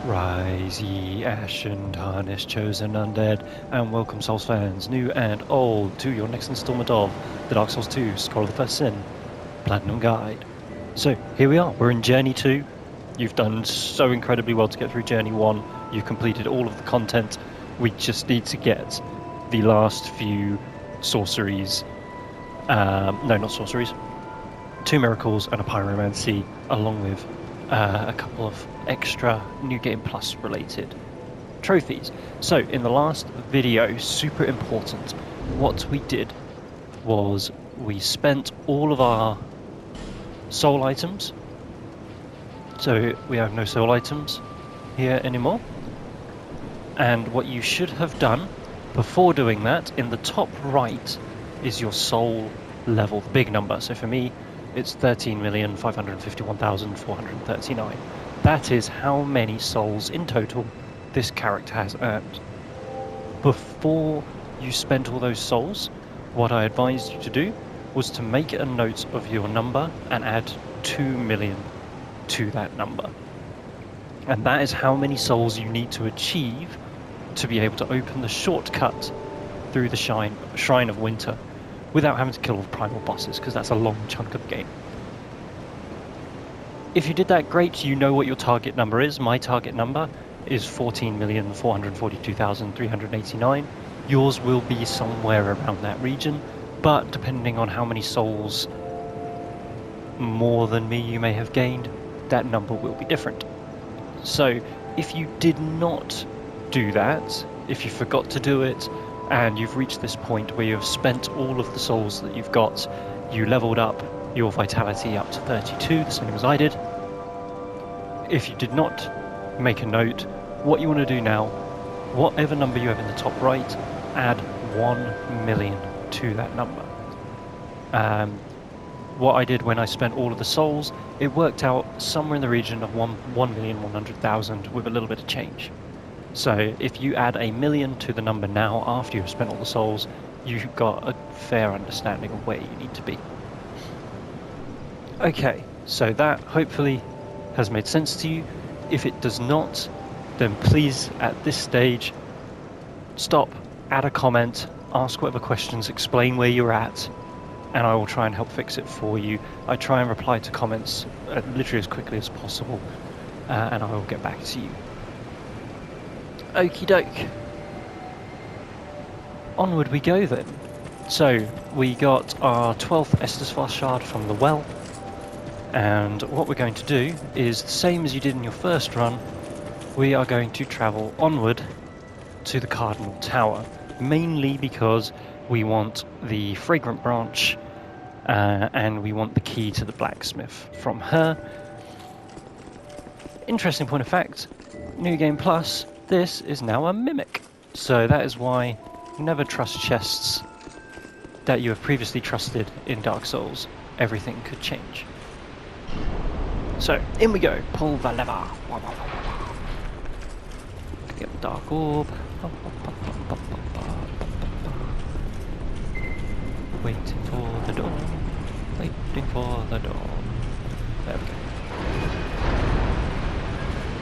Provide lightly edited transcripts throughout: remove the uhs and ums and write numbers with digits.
Rise ye ashen harness chosen undead, and welcome Souls fans, new and old, to your next installment of the Dark Souls 2 Scroll of the First Sin Platinum Guide. So here we are, we're in Journey 2. You've done so incredibly well to get through Journey 1. You've completed all of the content. We just need to get the last few sorceries. No, not sorceries. 2 miracles and a pyromancy, along with a couple of extra New Game Plus related trophies. So in the last video, super important, what we did was we spent all of our soul items. So we have no soul items here anymore. And what you should have done before doing that, in the top right is your soul level, the big number. So for me, it's 13,551,439. That is how many souls in total this character has earned. Before you spent all those souls, what I advised you to do was to make a note of your number and add 2 million to that number. And that is how many souls you need to achieve to be able to open the shortcut through the Shrine of Winter without having to kill all the primal bosses, because that's a long chunk of the game. If you did that, great, you know what your target number is. My target number is 14,442,389. Yours will be somewhere around that region, but depending on how many souls more than me you may have gained, that number will be different. So if you did not do that, if you forgot to do it, and you've reached this point where you've spent all of the souls that you've got, you leveled up your vitality up to 32, the same as I did. If you did not make a note, what you want to do now, whatever number you have in the top right, add 1 million to that number. What I did when I spent all of the souls, it worked out somewhere in the region of 1,100,000 with a little bit of change. So if you add 1 million to the number now after you've spent all the souls, you've got a fair understanding of where you need to be. Okay, so that hopefully has made sense to you. If it does not, then please at this stage stop, add a comment, ask whatever questions, explain where you're at, and I will try and help fix it for you. I try and reply to comments literally as quickly as possible, and I will get back to you. Okie doke. Onward we go then. So we got our 12th Estus Fast Shard from the well, and what we're going to do is the same as you did in your first run. We are going to travel onward to the Cardinal Tower, mainly because we want the Fragrant Branch and we want the key to the blacksmith from her. Interesting point of fact, New Game Plus, this is now a mimic. So that is why never trust chests that you have previously trusted in Dark Souls. Everything could change. So, in we go. Pull the lever. Get the Dark Orb. Waiting for the door. Waiting for the door. There we go.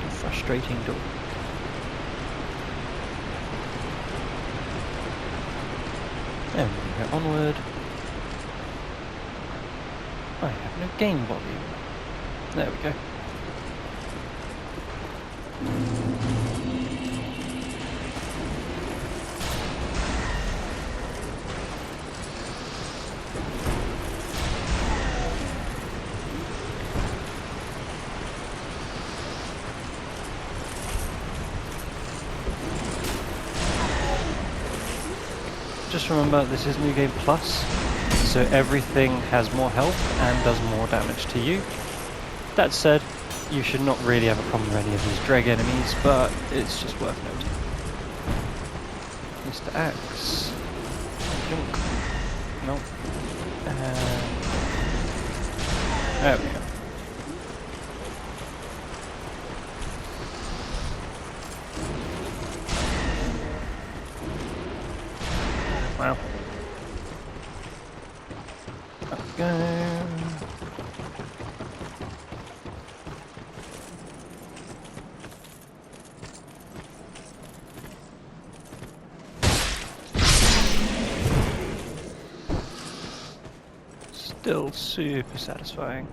Frustrating door. And we go onward. I have no game volume. There we go. Just remember, this is New Game Plus, so everything has more health and does more damage to you. That said, you should not really have a problem with any of these dreg enemies, but it's just worth noting. Mr. Axe. Junk. Nope. There we go. Wow. Up we go. still super satisfying.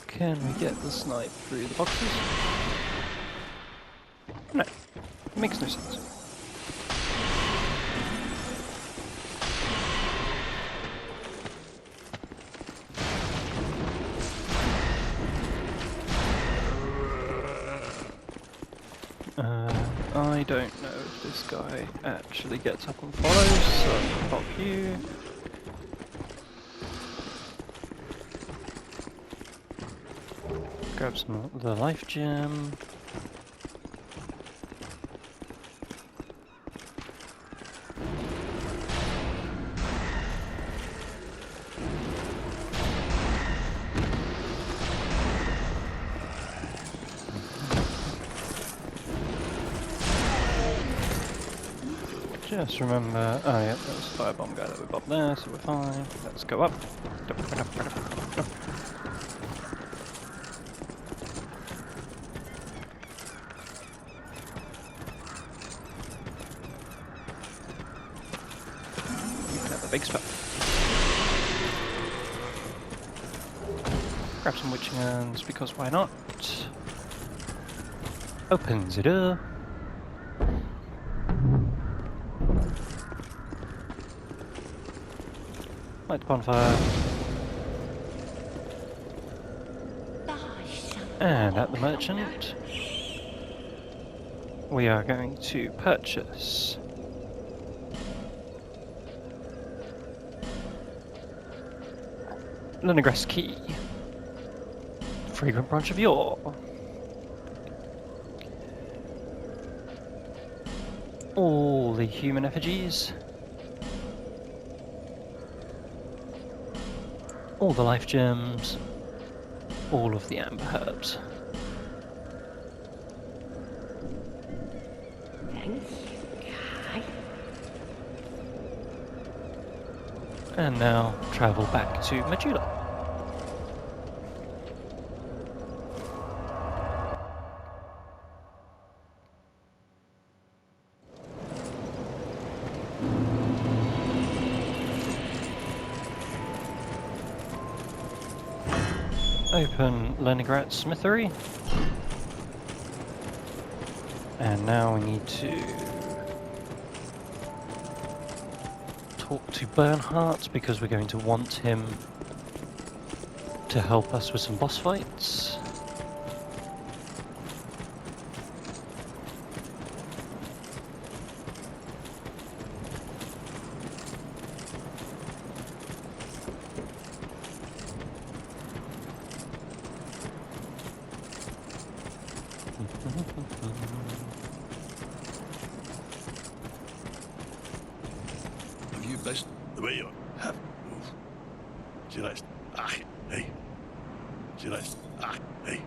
Can we get the snipe through the boxes? No, it makes no sense. I don't know if this guy actually gets up and follows, so I'll pop you. Grab some of the life gem. Just remember, oh yeah, there was a firebomb guy that we got there, so we're fine. Let's go up. You can have the big spot. Grab some witching urns, because why not? Opens the door. Light the bonfire. And at the merchant, we are going to purchase Leningrad key, fragrant branch of yore, all the human effigies, all the life gems, all of the amber herbs. And now travel back to Majula. Open Leningrad Smithery. And now we need to talk to Bernhardt because we're going to want him to help us with some boss fights. You best the way you have move. Just hey. Just hey.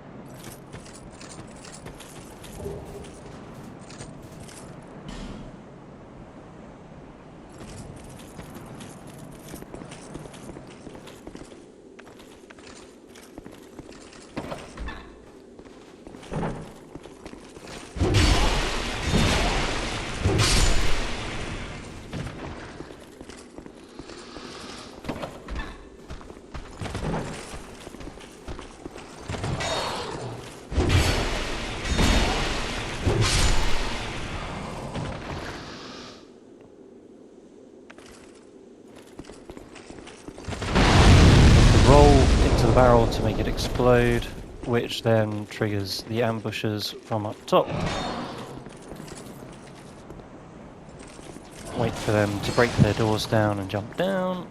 Barrel to make it explode, which then triggers the ambushers from up top. Wait for them to break their doors down and jump down.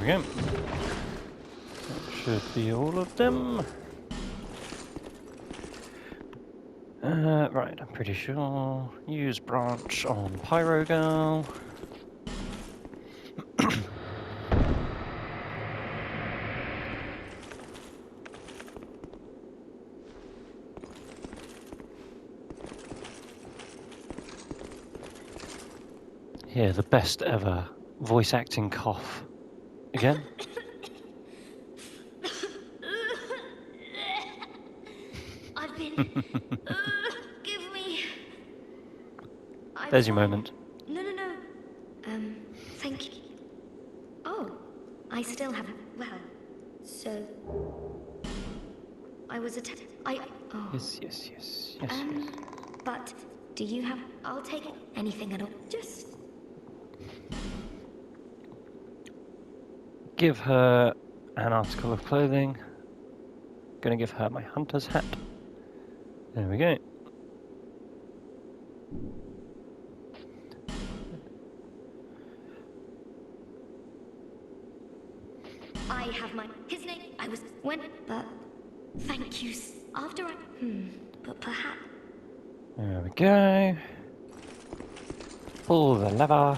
we go. That should be all of them. Right, I'm pretty sure. Use branch on Pyro Girl. Here, the best ever voice acting cough. Again? I've been. Give me. There's your moment. No. Thank you. Oh, I still haven't. Well, so. I was Oh. Yes. But do you have. I'll take anything at all. Just. Give her an article of clothing. Gonna give her my hunter's hat. There we go. I have his name. I was. But. Thank you. After I. But perhaps. There we go. Pull the lever.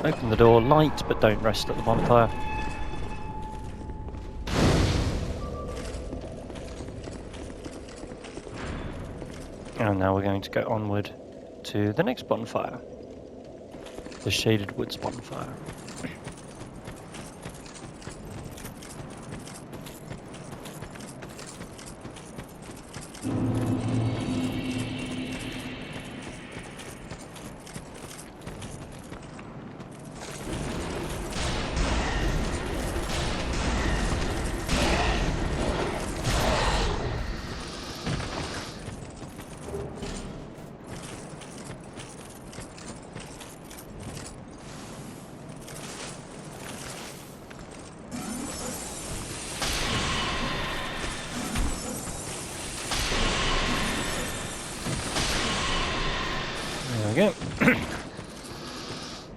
Open the door, light, but don't rest at the bonfire. And now we're going to go onward to the next bonfire. The Shaded Woods bonfire. There we go.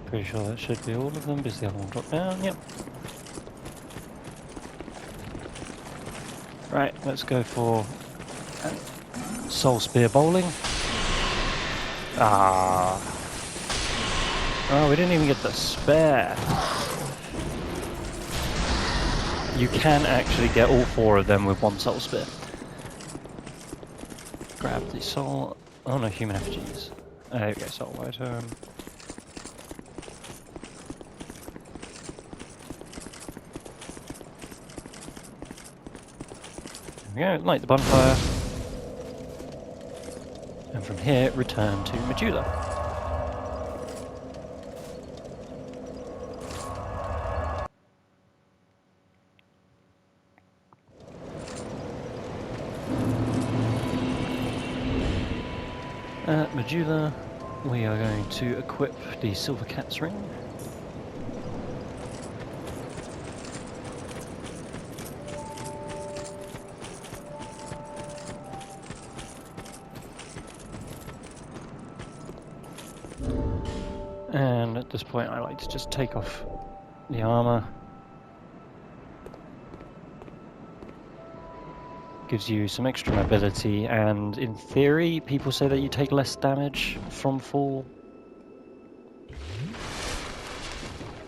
Pretty sure that should be all of them, because the other one dropped down, yep. Right, let's go for Soul Spear Bowling. Ah. Oh, we didn't even get the spare. You can actually get all 4 of them with 1 Soul Spear. Grab the soul. Oh no, human effigies. There we go, soul item. There we go, light the bonfire. And from here, return to Majula. At Majula, we are going to equip the Silver Cat's Ring. And at this point I like to just take off the armor. Gives you some extra mobility, and in theory people say that you take less damage from fall.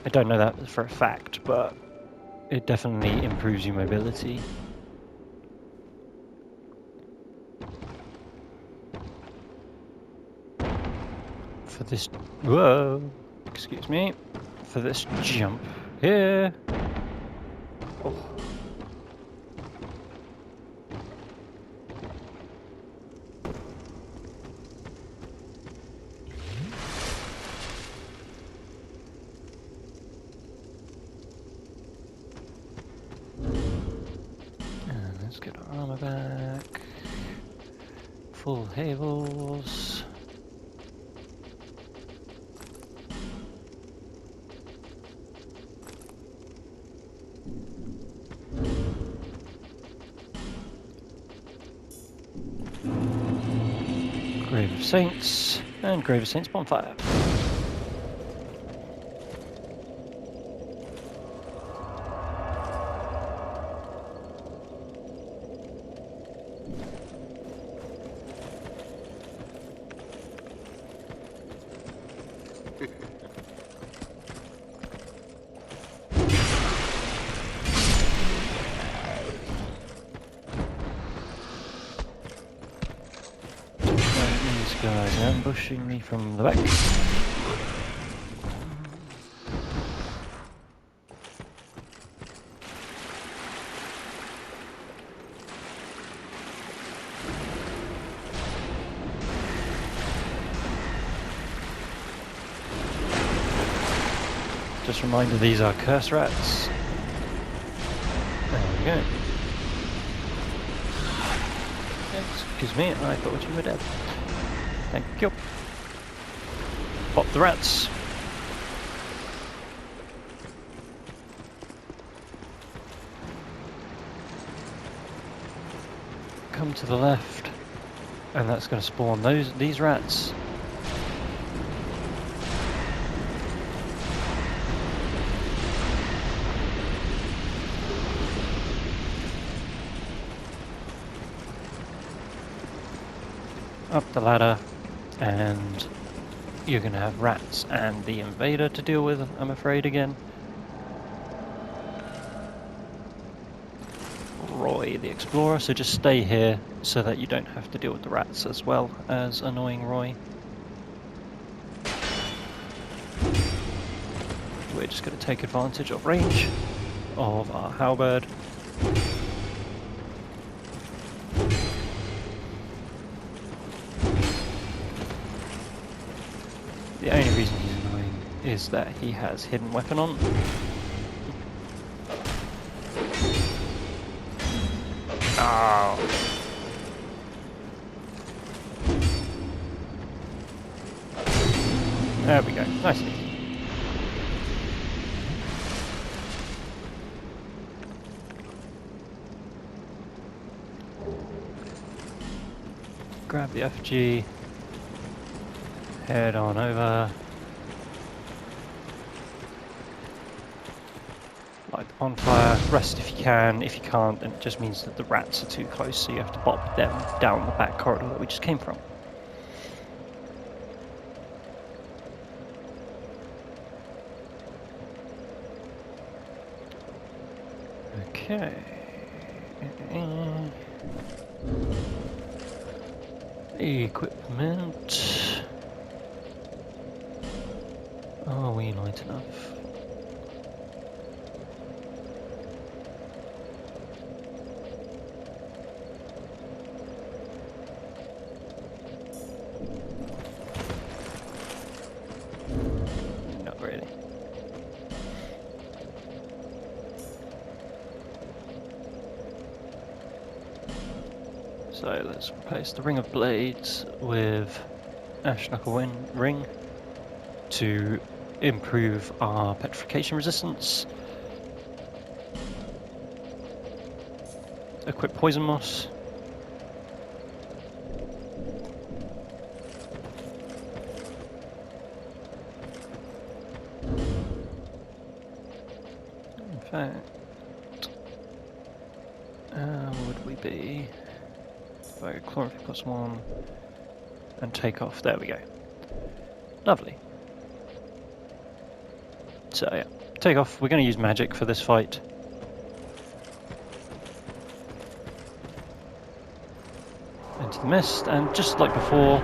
I don't know that for a fact, but it definitely improves your mobility. For this, whoa, excuse me, for this jump here. Oh. And let's get our armor back. full Havels. Grave of Saints and Grave of Saints bonfire. These guys ambushing me from the back. Just a reminder, these are curse rats. There we go. Excuse me, I thought you were dead. Thank you. Pop the rats. Come to the left, and that's going to spawn these rats. Up the ladder, and you're going to have rats and the invader to deal with, I'm afraid, again. Roy the explorer, so just stay here so that you don't have to deal with the rats as well as annoying Roy. We're just going to take advantage of range of our halberd. The only reason he's annoying is that he has hidden weapon on. Oh. There we go. Nice and easy. Grab the FG. Head on over. Light the bonfire. Rest if you can. If you can't, then it just means that the rats are too close, so you have to bop them down the back corridor that we just came from. Okay. Equipment. Are we light enough? Not really. So let's replace the Ring of Blades with Ash Knuckle Ring to improve our petrification resistance. Equip Poison Moss. In fact, would we be? Chlorophyll +1 and take off. There we go. Lovely. So yeah, take off. We're going to use magic for this fight. Into the mist, and just like before,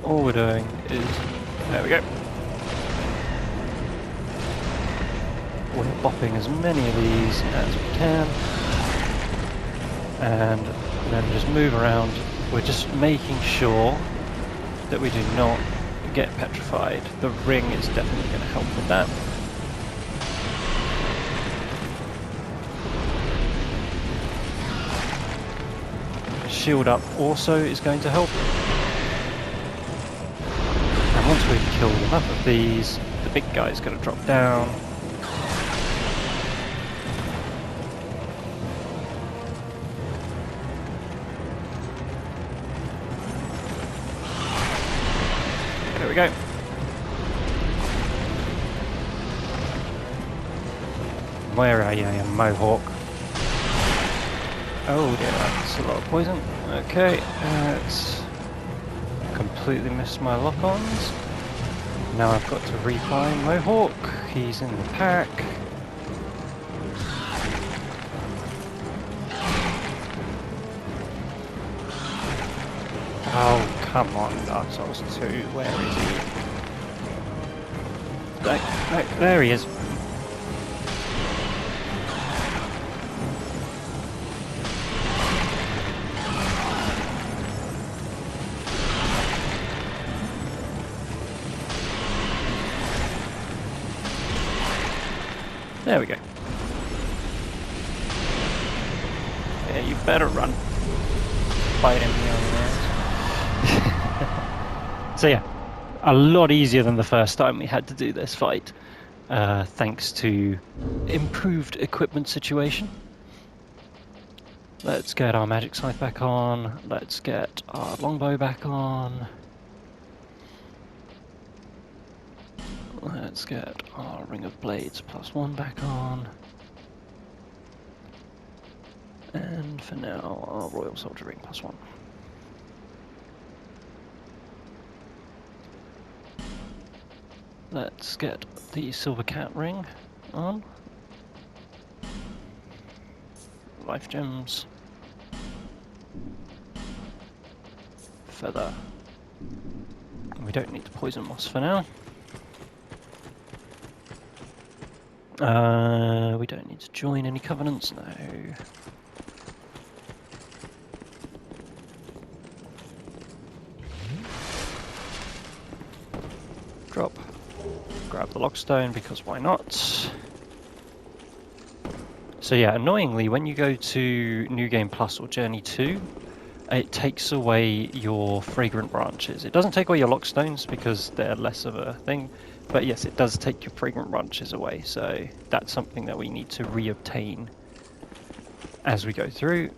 all we're doing is, there we go. We're bopping as many of these as we can, and then just move around. We're just making sure that we do not get petrified. The ring is definitely going to help with that. shield up also is going to help. And once we've killed enough of these, the big guy's going to drop down. There we go. Where are you, Mohawk? Oh dear, that's a lot of poison. Okay, let's completely missed my lock-ons. Now I've got to refine Mohawk. He's in the pack. Oh, come on, Dark Souls 2. Where is he? No, there he is. There we go. Yeah, you better run. Biting me on the ass. So yeah, a lot easier than the first time we had to do this fight, thanks to improved equipment situation. Let's get our magic scythe back on. Let's get our longbow back on. Let's get our Ring of Blades +1 back on. And for now, our Royal Soldier Ring +1. Let's get the Silver Cat Ring on. Life Gems. Feather. We don't need the Poison Moss for now. We don't need to join any covenants, no. Drop. Grab the Lockstone, because why not? So yeah, annoyingly, when you go to New Game Plus or Journey 2, it takes away your fragrant branches. It doesn't take away your Lockstones, because they're less of a thing. But yes, it does take your fragrant branches away, so that's something that we need to reobtain as we go through.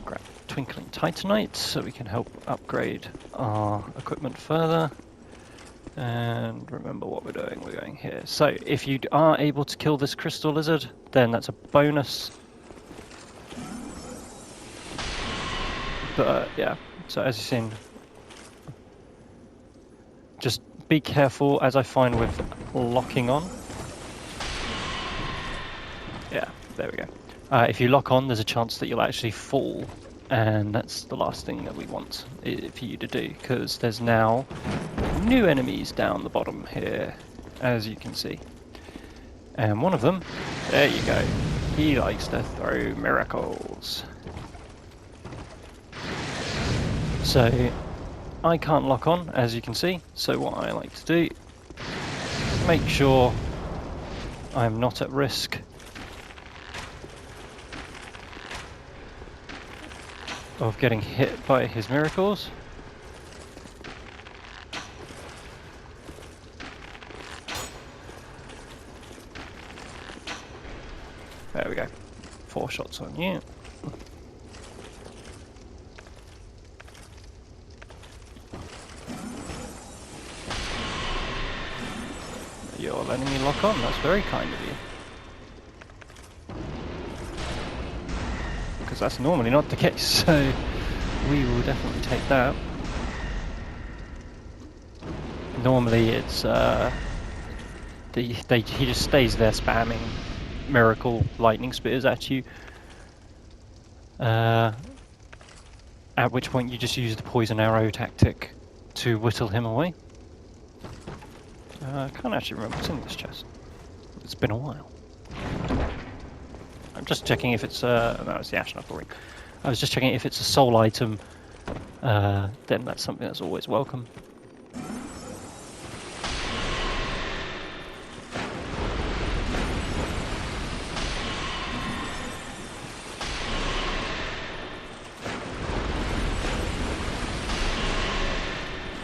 Grab Twinkling Titanite so we can help upgrade our equipment further. And remember what we're doing, we're going here. So if you are able to kill this crystal lizard, then that's a bonus. But yeah, so as you've seen, just be careful, as I find with locking on. Yeah, there we go. If you lock on, there's a chance that you'll actually fall, and that's the last thing that we want for you to do, because there's now new enemies down the bottom here, as you can see. And one of them, there you go, he likes to throw miracles. So I can't lock on, as you can see, so what I like to do, make sure I'm not at risk of getting hit by his miracles. There we go. 4 shots on you. You're letting me lock on, that's very kind of you. Because that's normally not the case, so we will definitely take that. Normally it's, he just stays there spamming miracle lightning spears at you. At which point you just use the poison arrow tactic to whittle him away. I can't actually remember what's in this chest. It's been a while. I'm just checking if it's no, it's the Ash Knuckle Ring. I was just checking if it's a soul item, then that's something that's always welcome.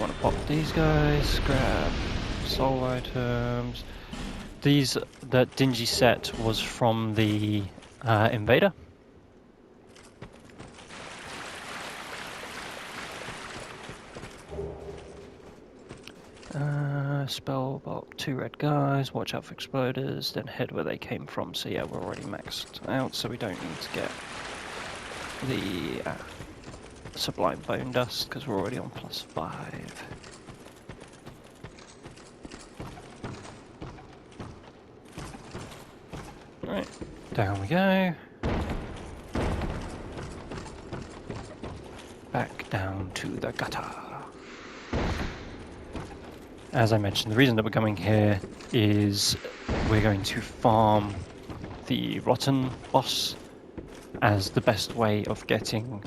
want to pop these guys, grab soul items. That dingy set was from the invader. Spell block, 2 red guys, watch out for exploders, then head where they came from. So yeah, we're already maxed out, so we don't need to get the Sublime Bone Dust, because we're already on +5. Right, down we go. Back down to the gutter. As I mentioned, the reason that we're coming here is we're going to farm the Rotten boss as the best way of getting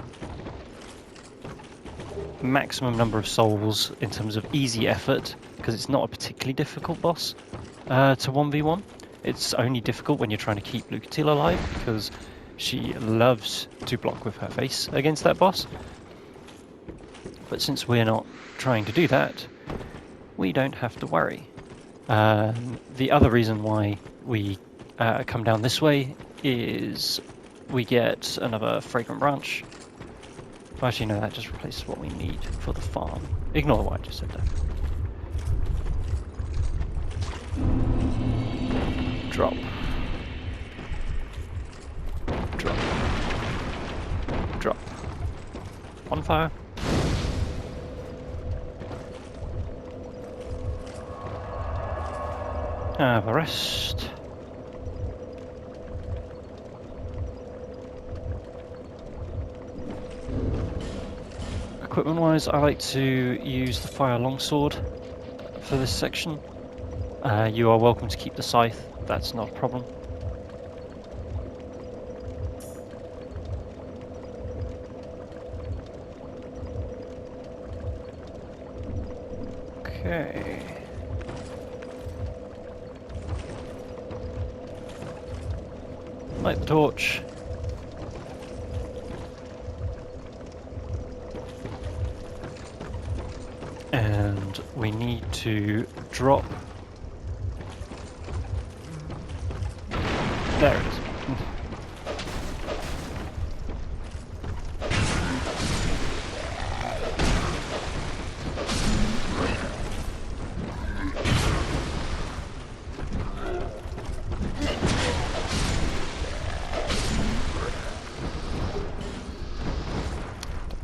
maximum number of souls in terms of easy effort, because it's not a particularly difficult boss to 1v1. It's only difficult when you're trying to keep Lucatile alive, because she loves to block with her face against that boss. But since we're not trying to do that, we don't have to worry. The other reason why we come down this way is we get another fragrant branch. Well, actually, no, that just replaces what we need for the farm. Ignore what I just said there. Drop. Drop. Drop. On fire. Have a rest. Equipment-wise, I like to use the fire longsword for this section. You are welcome to keep the scythe, that's not a problem. Okay. Light the torch. And we need to drop. There it is.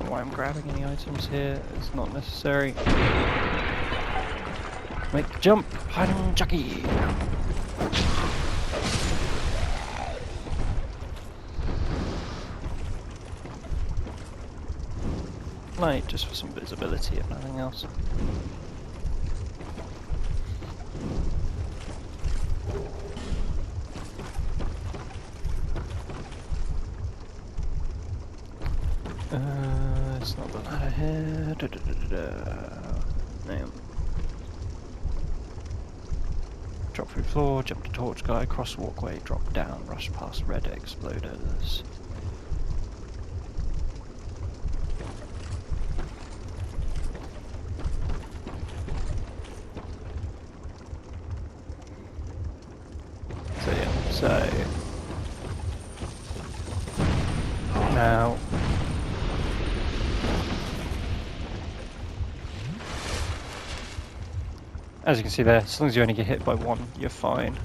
Why I'm grabbing any items here, it's not necessary. Make jump, hiding jockey. Light just for some visibility, if nothing else. It's not the ladder here. Damn. Drop through floor, jump to torch guy, cross walkway, drop down, rush past red exploders. So yeah, so now as you can see there, as long as you only get hit by one, you're fine.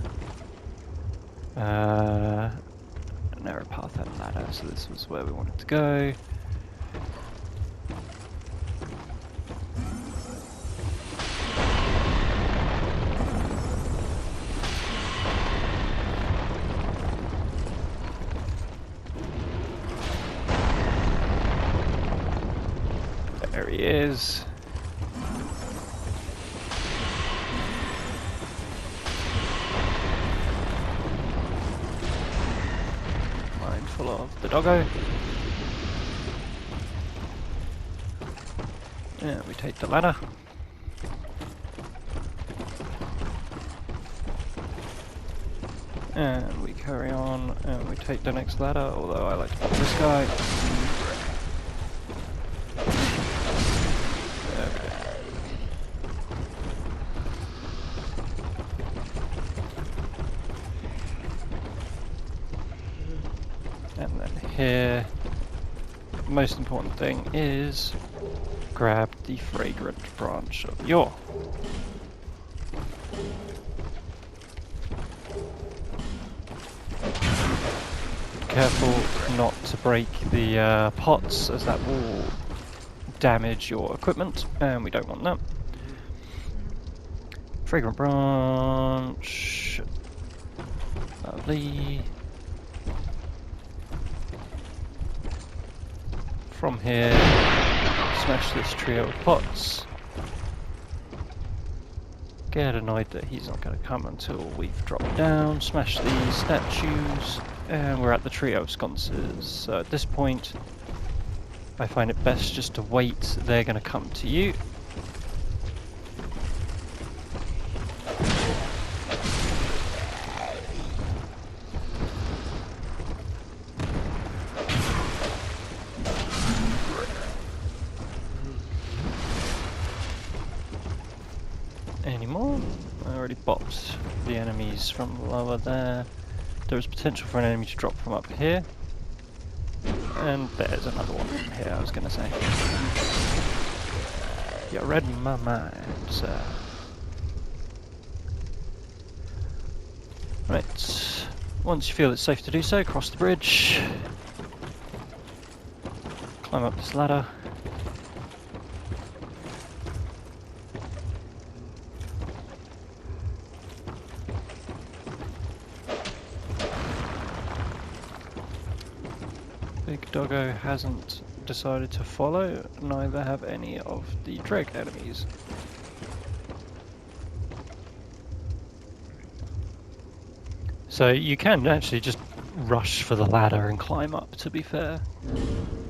Narrow path and ladder, so this was where we wanted to go. There he is. Mindful of the doggo. Yeah, we take the ladder. And we carry on and we take the next ladder, although I like to pop this guy. Okay. most important thing is grab the fragrant branch of yore. Careful not to break the pots, as that will damage your equipment, and we don't want that. Fragrant branch. Lovely. From here, smash this trio of pots. Get annoyed that he's not going to come until we've dropped down. Smash these statues, and we're at the trio of sconces. So at this point, I find it best just to wait. They're going to come to you. Any more? I already bopped the enemies from lower there. There is potential for an enemy to drop from up here. And there's another one from here, I was going to say. You read my mind, sir. Right. Once you feel it's safe to do so, cross the bridge. Climb up this ladder. Big Doggo hasn't decided to follow, neither have any of the Dreg enemies. So you can actually just rush for the ladder and climb up, to be fair.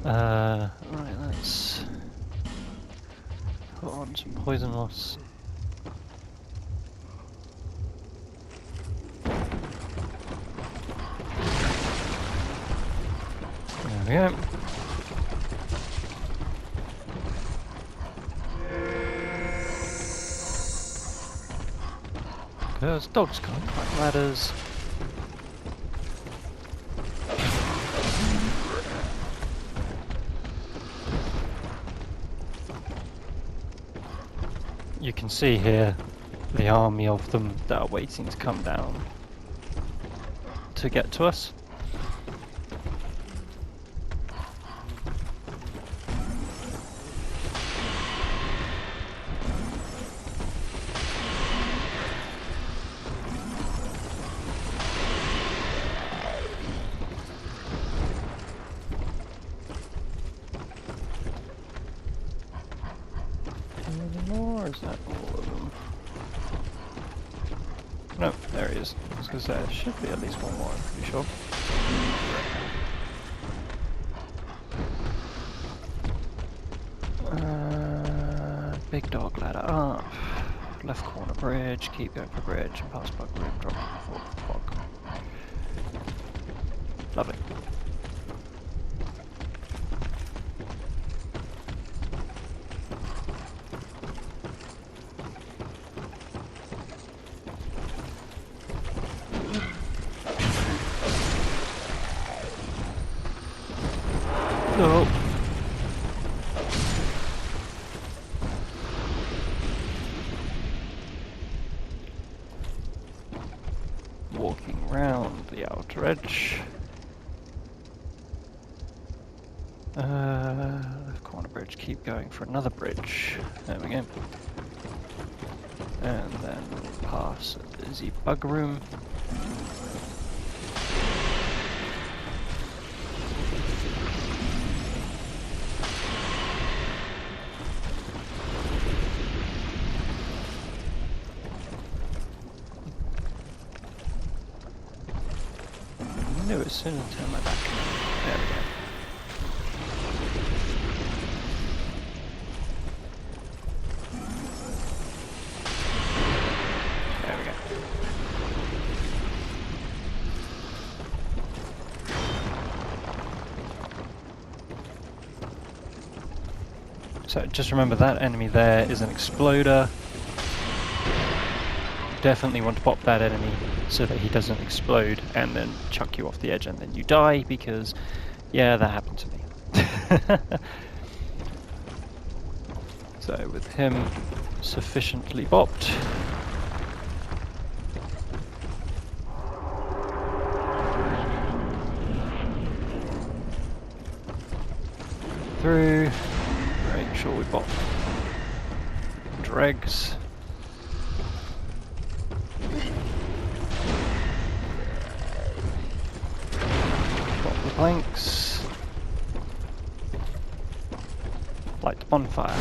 Right, let's put on some poison moss. There we go. Because dogs can't climb ladders. You can see here the army of them that are waiting to come down to get to us. Or is that all of them? No, there he is. I was going to say, there should be at least one more, I'm pretty sure. Big dog ladder up. Left corner bridge, keep going for bridge, and pass bug room, drop forward fog. Lovely. No. Walking round the outer edge. Left corner bridge, keep going for another bridge. There we go. And then we'll pass the bug room. I knew it as soon as I turned my back. There we go. There we go. So just remember that enemy there is an exploder. Definitely want to pop that enemy so that he doesn't explode and then chuck you off the edge and then you die, because yeah, that happened to me. So with him sufficiently bopped. Through. Make sure we bop dregs. Bop the planks. Light the bonfire.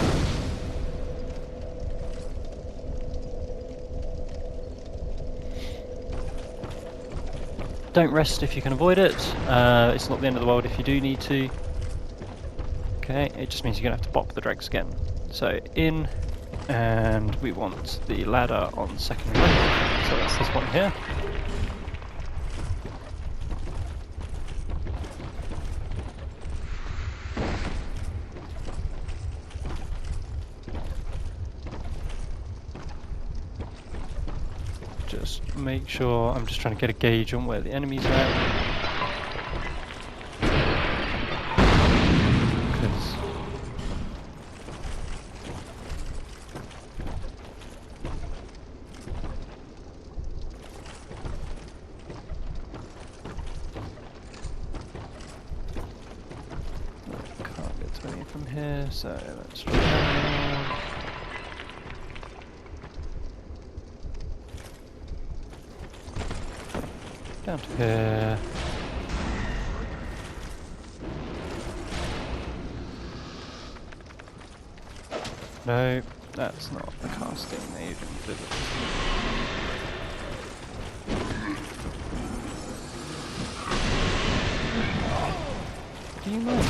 Don't rest if you can avoid it. It's not the end of the world if you do need to. Okay, it just means you're going to have to bop the dregs again. So in, and we want the ladder on secondary left. So that's this one here. Just make sure, I'm just trying to get a gauge on where the enemies are at. Can't get to any from here, so let's try that. Down to here. No, that's not the casting agent, is it? Do you mind?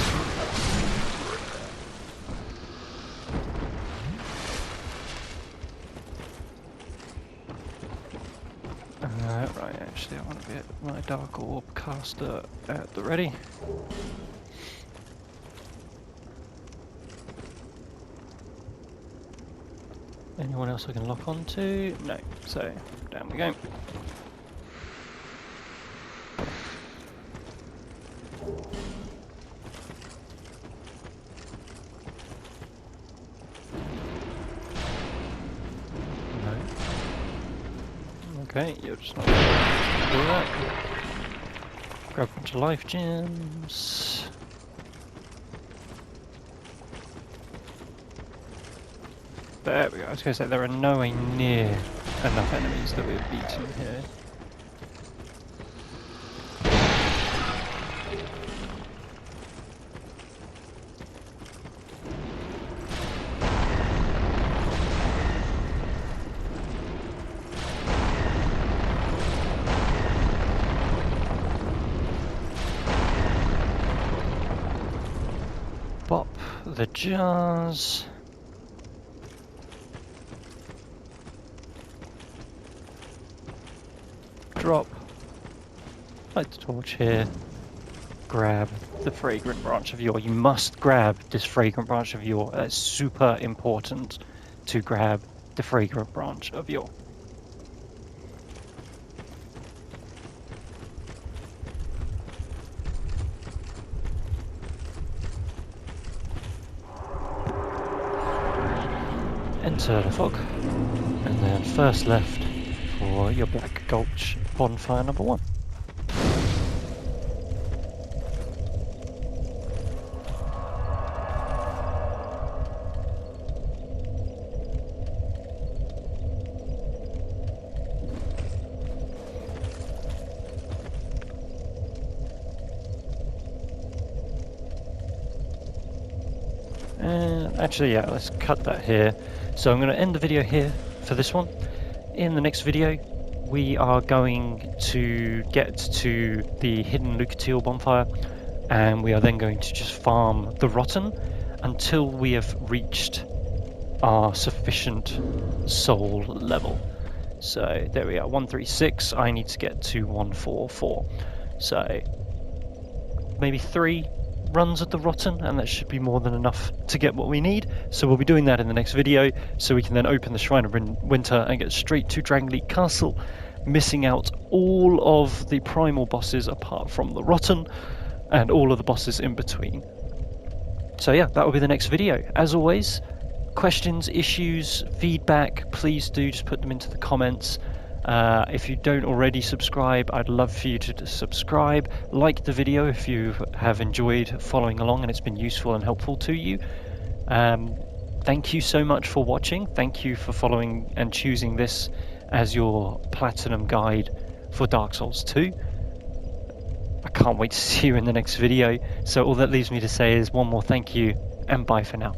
Right, actually I want to get my Dark Orb caster at the ready. Anyone else I can lock onto? No, so down we go. Okay, you're just not going to do that. Grab a bunch of life gems. There we go. I was going to say there are nowhere near enough enemies that we've beaten here. Bop the jars. Drop. Light the torch here. Grab the fragrant branch of yore. You must grab this fragrant branch of yore. That's super important to grab the fragrant branch of yore. Enter the fog, and then first left for your Black Gulch bonfire number 1. And actually, yeah, let's cut that here. So I'm going to end the video here for this one. In the next video, we are going to get to the hidden Lucatiel bonfire, and we are then going to just farm the Rotten until we have reached our sufficient soul level. So there we are, 136. I need to get to 144. So maybe 3 runs at the Rotten, and that should be more than enough to get what we need. So we'll be doing that in the next video, so we can then open the Shrine of Winter and get straight to Drangleek Castle, missing out all of the primal bosses apart from the Rotten, and all of the bosses in between. So yeah, that will be the next video. As always, questions, issues, feedback, please do just put them into the comments. If you don't already subscribe, I'd love for you to subscribe, like the video if you have enjoyed following along and it's been useful and helpful to you. Thank you so much for watching. Thank you for following and choosing this as your platinum guide for Dark Souls 2. I can't wait to see you in the next video. So all that leaves me to say is one more thank you and bye for now.